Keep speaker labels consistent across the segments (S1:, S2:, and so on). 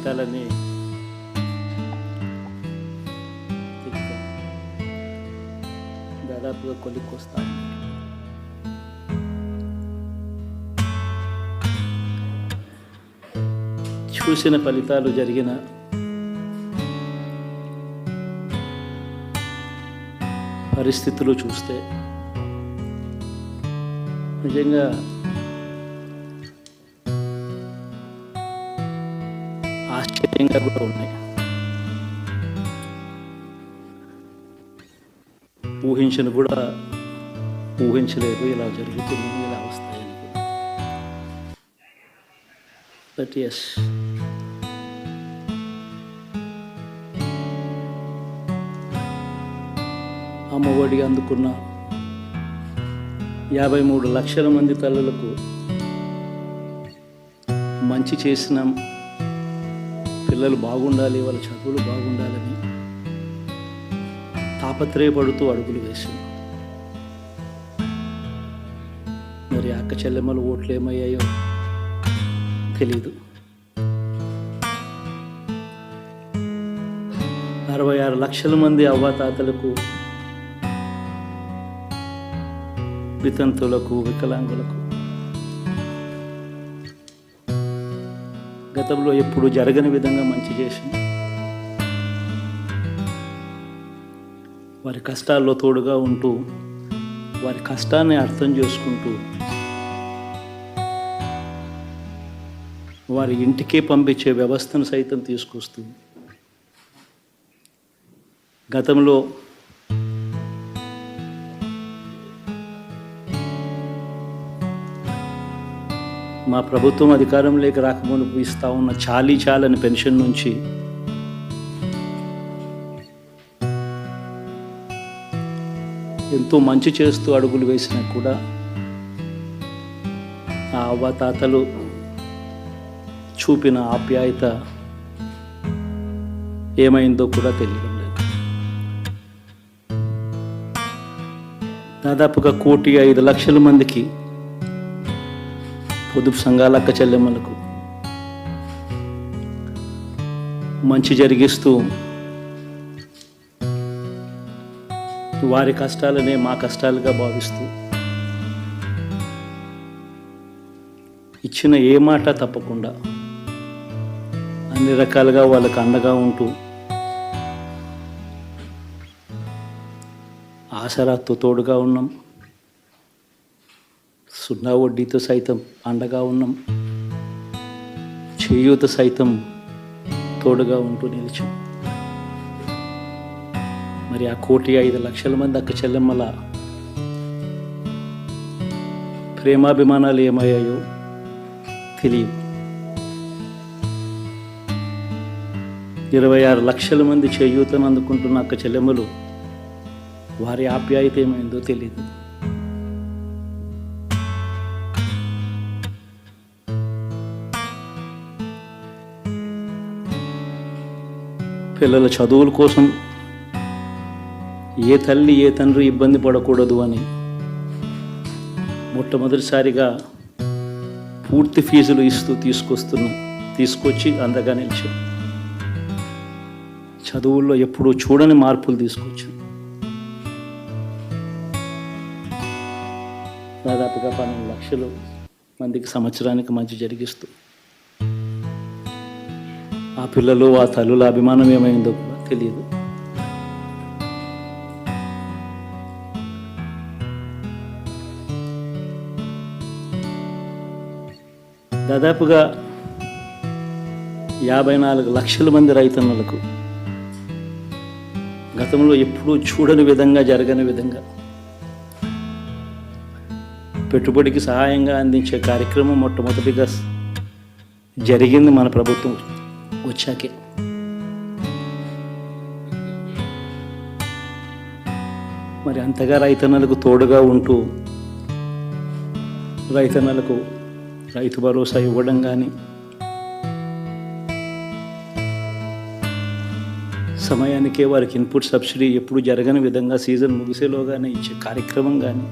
S1: ఫలితాలని దాదాపుగా కొలిక్కొస్తాను. చూసిన ఫలితాలు జరిగిన పరిస్థితులు చూస్తే నిజంగా ఆశ్చర్యంగా కూడా ఉన్నాయి. ఊహించలేదు ఇలా జరుగుతుంది, ఇలా వస్తాయని. బట్ ఎస్, అమ్మఒడి అందుకున్న 53 లక్షల మంది తల్లులకు మంచి చేసిన, పిల్లలు బాగుండాలి, వాళ్ళ చదువులు బాగుండాలని తాపత్రయపడుతూ అడుగులు వేసింది. మరి అక్క చెల్లెమ్మల ఓట్లు ఏమయ్యాయో తెలీదు. 66 లక్షల మంది అవ్వాతాతలకు, వితంతులకు, వికలాంగులకు గతంలో ఎప్పుడు జరగని విధంగా మంచి చేసింది. వారి కష్టాల్లో తోడుగా ఉంటూ, వారి కష్టాన్ని అర్థం చేసుకుంటూ, వారి ఇంటికే పంపించే వ్యవస్థను సైతం తీసుకొస్తూ, గతంలో మా ప్రభుత్వం అధికారంలోకి రాకముందు ఇస్తా ఉన్న చాలని పెన్షన్ నుంచి ఎంతో మంచి చేస్తూ అడుగులు వేసినా కూడా ఆ అవ్వాతాతలు చూపిన ఆప్యాయత ఏమైందో కూడా తెలియడం లేదు. దాదాపుగా 1,05,00,000 మందికి, పొదుపు సంఘాల అక్క చెల్లెమ్మలకు మంచి జరిగిస్తూ, వారి కష్టాలనే మా కష్టాలుగా భావిస్తూ, ఇచ్చిన ఏ మాట తప్పకుండా అన్ని రకాలుగా వాళ్ళకు అండగా ఉంటూ, ఆసరాతో తోడుగా ఉన్నాం, సున్నా వడ్డీతో సైతం అండగా ఉన్నాం, చేయూత సైతం తోడుగా ఉంటూ నిలిచాం. మరి ఆ 1,05,00,000 మంది అక్క చెల్లెమ్మల ప్రేమాభిమానాలు ఏమయ్యాయో తెలియదు. 26 లక్షల మంది చేయూతను అందుకుంటున్న అక్క చెల్లెమ్మలు, వారి ఆప్యాయత ఏమైందో తెలియదు. పిల్లల చదువుల కోసం ఏ తల్లి ఏ తండ్రి ఇబ్బంది పడకూడదు అని మొట్టమొదటిసారిగా పూర్తి ఫీజులు ఇస్తూ తీసుకొచ్చి అందగా నిలిచాం. చదువుల్లో ఎప్పుడూ చూడని మార్పులు తీసుకొచ్చాం. దాదాపుగా 12 లక్షల మందికి సంవత్సరానికి మంచి జరిగిస్తూ, ఆ పిల్లలు, ఆ తల్లుల అభిమానం ఏమైందో కూడా తెలియదు. దాదాపుగా 54 లక్షల మంది రైతన్నలకు గతంలో ఎప్పుడూ చూడని విధంగా, జరగని విధంగా పెట్టుబడికి సహాయంగా అందించే కార్యక్రమం మొట్టమొదటిగా జరిగింది మన ప్రభుత్వం వచ్చాకే. మరి అంతగా రైతన్నలకు తోడుగా ఉంటూ, రైతన్నలకు రైతు భరోసా ఇవ్వడం కానీ, సమయానికే వారికి ఇన్పుట్ సబ్సిడీ ఎప్పుడు జరగని విధంగా సీజన్ ముగిసేలోగానే ఇచ్చే కార్యక్రమం కానీ,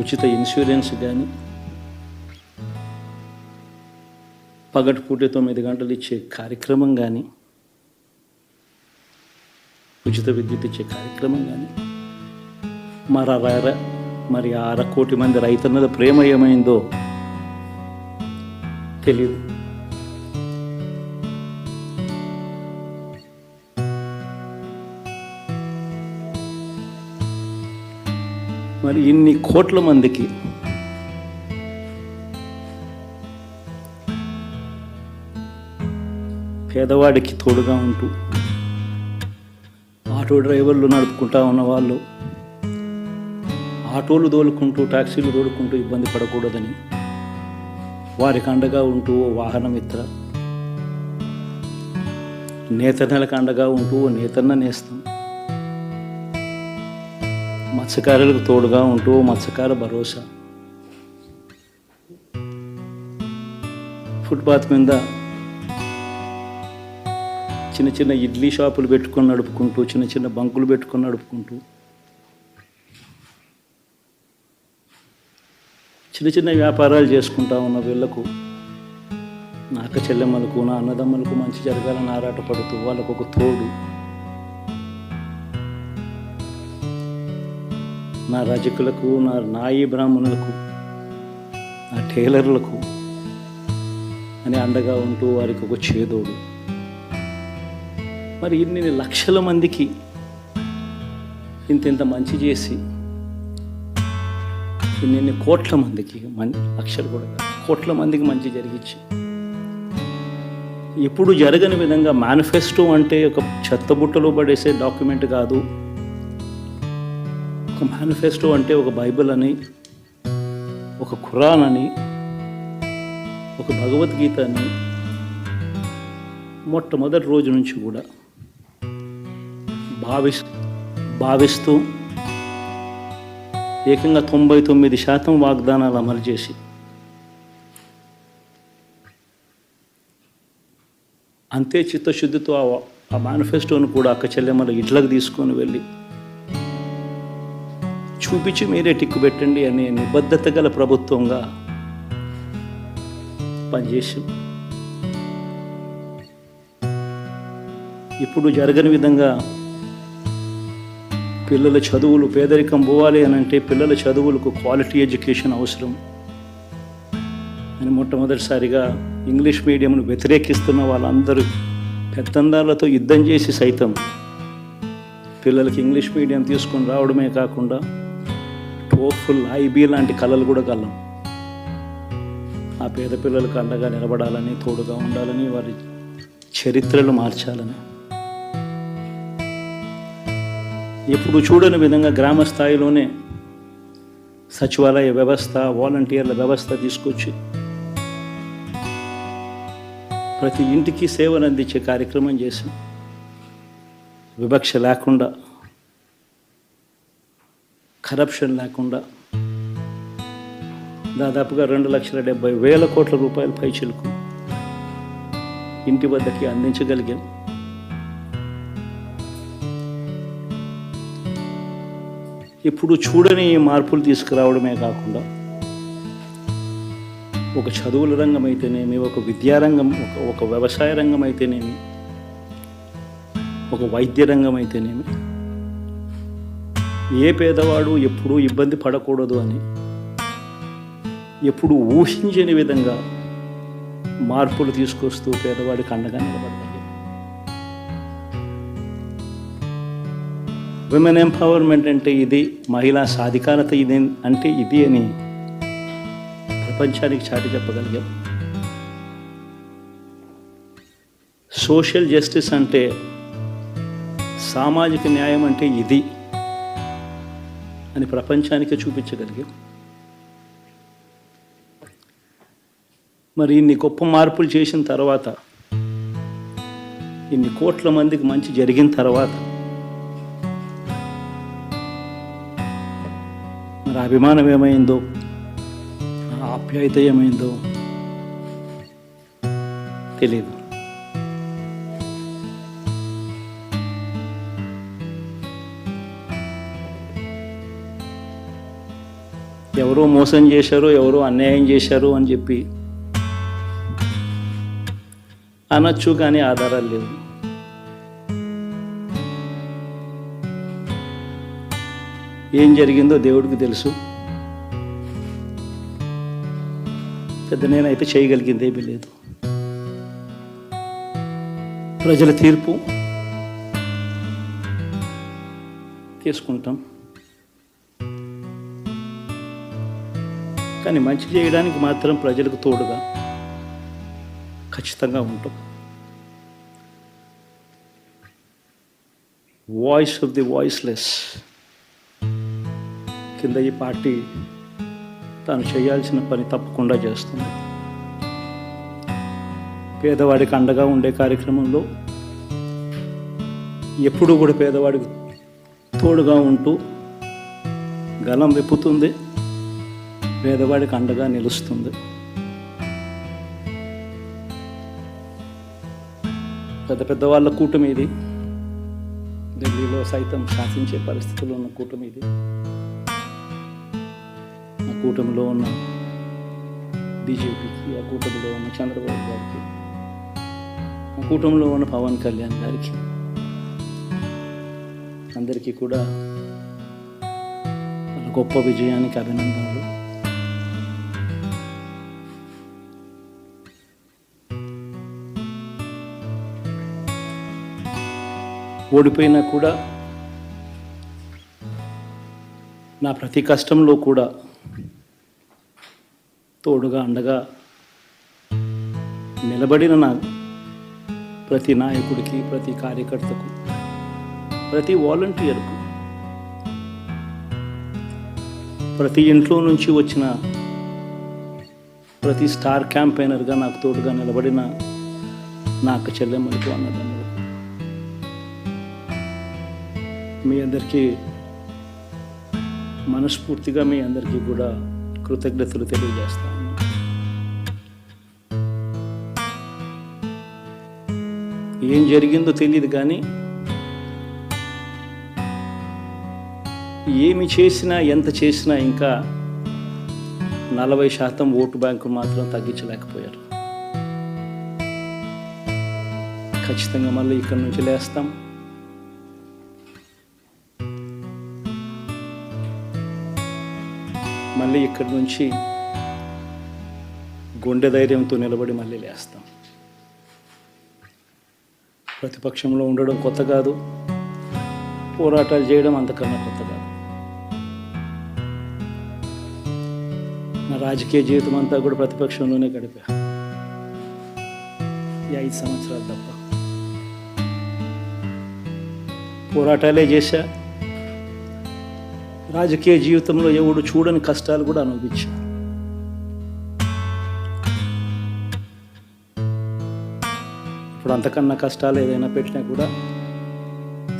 S1: ఉచిత ఇన్సూరెన్స్ కానీ, పగటిపూట 9 గంటలు ఇచ్చే కార్యక్రమం కానీ, ఉచిత విద్యుత్ ఇచ్చే కార్యక్రమం కానీ, మరి 6 కోటి మంది రైతన్నల ప్రేమ ఏమైందో తెలియదు. మరి ఇన్ని కోట్ల మందికి పేదవాడికి తోడుగా ఉంటూ ఆటో డ్రైవర్లు నడుపుకుంటా ఉన్నవాళ్ళు, ఆటోలు తోలుకుంటూ టాక్సీలు తోలుకుంటూ ఇబ్బంది పడకూడదని వారికి అండగా ఉంటూ వాహనమిత్ర, నేతన్నలకు అండగా ఉంటూ నేతన్న నేస్తం, మత్స్యకారులకు తోడుగా ఉంటూ మత్స్యకార భరోసా, ఫుట్పాత్ మీద చిన్న చిన్న ఇడ్లీ షాపులు పెట్టుకొని నడుపుకుంటూ, చిన్న చిన్న బంకులు పెట్టుకొని నడుపుకుంటూ, చిన్న చిన్న వ్యాపారాలు చేసుకుంటా ఉన్న వీళ్లకు, నా అక్క చెల్లెమ్మలకు, నా అన్నదమ్మలకు మంచి జరగాలని ఆరాటపడుతూ వాళ్ళకు ఒక తోడు, నా రజకులకు, నా నాయి బ్రాహ్మణులకు, నా టైలర్లకు అని అండగా ఉంటూ వారికి ఒక చేదోడు. మరి ఇన్ని లక్షల మందికి ఇంత మంచి చేసి, ఇన్ని కోట్ల మందికి, లక్షలు కూడా కోట్ల మందికి మంచి జరిగించి, ఎప్పుడు జరగని విధంగా మేనిఫెస్టో అంటే ఒక చెత్తబుట్టలో పడేసే డాక్యుమెంట్ కాదు. ఒక మేనిఫెస్టో అంటే ఒక బైబిల్ అని, ఒక ఖురాన్ అని, ఒక భగవద్గీత అని మొట్టమొదటి రోజు నుంచి కూడా భావిస్తూ ఏకంగా 99% వాగ్దానాలు అమలు చేసి, అంతే చిత్తశుద్ధితో ఆ మేనిఫెస్టోను కూడా అక్క చెల్లెమ్మల ఇట్లకు తీసుకొని వెళ్ళి చూపించి మీరే టిక్కు పెట్టండి అనే నిబద్ధత గల ప్రభుత్వంగా పనిచేసి, ఇప్పుడు జరగని విధంగా పిల్లల చదువులు, పేదరికం పోవాలి అని అంటే పిల్లల చదువులకు క్వాలిటీ ఎడ్యుకేషన్ అవసరం అని మొట్టమొదటిసారిగా ఇంగ్లీష్ మీడియంను వ్యతిరేకిస్తున్న వాళ్ళందరూ పెత్తందారులతో యుద్ధం చేసి సైతం పిల్లలకి ఇంగ్లీష్ మీడియం తీసుకొని రావడమే కాకుండా టోఫుల్, ఐబీ లాంటి కళలు కూడా కలం ఆ పేద పిల్లలకు అండగా నిలబడాలని, తోడుగా ఉండాలని, వారి చరిత్రలు మార్చాలని, ఎప్పుడు చూడని విధంగా గ్రామ స్థాయిలోనే సచివాలయ వ్యవస్థ, వాలంటీర్ల వ్యవస్థ తీసుకొచ్చి ప్రతి ఇంటికి సేవలు అందించే కార్యక్రమం చేసి, వివక్ష లేకుండా, కరప్షన్ లేకుండా దాదాపుగా 2,70,000 కోట్ల రూపాయల పైచిలకు ఇంటి వద్దకి అందించగలిగాం. ఇప్పుడు చూడని మార్పులు తీసుకురావడమే కాకుండా ఒక చదువుల రంగం అయితేనేమి, ఒక విద్యారంగం, ఒక వ్యవసాయ రంగం అయితేనేమి, ఒక వైద్య రంగం అయితేనేమి, ఏ పేదవాడు ఎప్పుడూ ఇబ్బంది పడకూడదు అని ఎప్పుడు ఊహించని విధంగా మార్పులు తీసుకొస్తూ పేదవాడికి అండగా నిలబడ్డాయి. విమెన్ ఎంపవర్మెంట్ అంటే ఇది, మహిళా సాధికారత ఇది అంటే ఇది అని ప్రపంచానికి చాటి చెప్పగలిగాం. సోషల్ జస్టిస్ అంటే, సామాజిక న్యాయం అంటే ఇది అని ప్రపంచానికి చూపించగలిగాం. మరి ఇన్ని గొప్ప మార్పులు చేసిన తర్వాత, ఇన్ని కోట్ల మందికి మంచి జరిగిన తర్వాత మరి అభిమానం ఏమైందో, ఆప్యాయత ఏమైందో తెలియదు. ఎవరో మోసం చేశారో, ఎవరో అన్యాయం చేశారు అని చెప్పి అనొచ్చు, కానీ ఆధారాలు లేవు. ఏం జరిగిందో దేవుడికి తెలుసు. పెద్ద నేనైతే చేయగలిగింది ఏమీ లేదు. ప్రజల తీర్పు తీసుకుంటాం, కానీ మంచి చేయడానికి మాత్రం ప్రజలకు తోడుగా ఖచ్చితంగా ఉంటాం. వాయిస్ ఆఫ్ ది వాయిస్లెస్ కింద ఈ పార్టీ తాను చేయాల్సిన పని తప్పకుండా చేస్తుంది. పేదవాడికి అండగా ఉండే కార్యక్రమంలో ఎప్పుడూ కూడా పేదవాడికి తోడుగా ఉంటూ గలం విప్పుతుంది, పేదవాడికి అండగా నిలుస్తుంది. పెద్ద పెద్ద వాళ్ళ కూటమి ఇది, ఢిల్లీలో సైతం శాసించే పరిస్థితుల్లో ఉన్న కూటమి ఇది. ఆ కూటమిలో ఉన్న బీజేపీకి, ఆ కూటమిలో ఉన్న చంద్రబాబు గారికి, ఆ కూటమిలో ఉన్న పవన్ కళ్యాణ్ గారికి, అందరికీ కూడా వాళ్ళ గొప్ప విజయానికి అభినందనలు. ఓడిపోయినా కూడా నా ప్రతి కష్టంలో కూడా తోడుగా అండగా నిలబడిన నా ప్రతి నాయకుడికి, ప్రతి కార్యకర్తకు, ప్రతి వాలంటీర్కు, ప్రతి ఇంట్లో నుంచి వచ్చిన ప్రతి స్టార్ క్యాంపెయినర్గా నాకు తోడుగా నిలబడిన నా అక్క చెల్లెమ్మలకు, అన్నదమ్ములకు, మీ అందరికీ మనస్ఫూర్తిగా మీ అందరికీ కూడా కృతజ్ఞతలు తెలియజేస్తాను. ఏం జరిగిందో తెలియదు, కానీ ఏమి చేసినా, ఎంత చేసినా ఇంకా 40% ఓటు బ్యాంకు మాత్రం తగ్గించలేకపోయారు. ఖచ్చితంగా మళ్ళీ ఇక్కడి నుంచి లేస్తాం. మళ్ళీ ఇక్కడి నుంచి గుండె ధైర్యంతో నిలబడి మళ్ళీ లేస్తాం. ప్రతిపక్షంలో ఉండడం కొత్త కాదు, పోరాటాలు చేయడం అంతకన్నా కొత్త కాదు. నా రాజకీయ జీవితం అంతా కూడా ప్రతిపక్షంలోనే గడిపా, ఈ 5 సంవత్సరాలు తప్ప. పోరాటాలే చేశా. రాజకీయ జీవితంలో ఎవడు చూడని కష్టాలు కూడా అనుభవించా. ఇప్పుడు అంతకన్నా కష్టాలు ఏదైనా పెట్టినా కూడా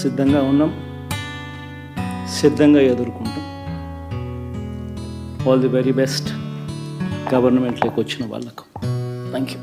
S1: సిద్ధంగా ఉన్నాం, సిద్ధంగా ఎదుర్కొంటాం. ఆల్ ది వెరీ బెస్ట్ గవర్నమెంట్లోకి వచ్చిన వాళ్ళకు. Thank you.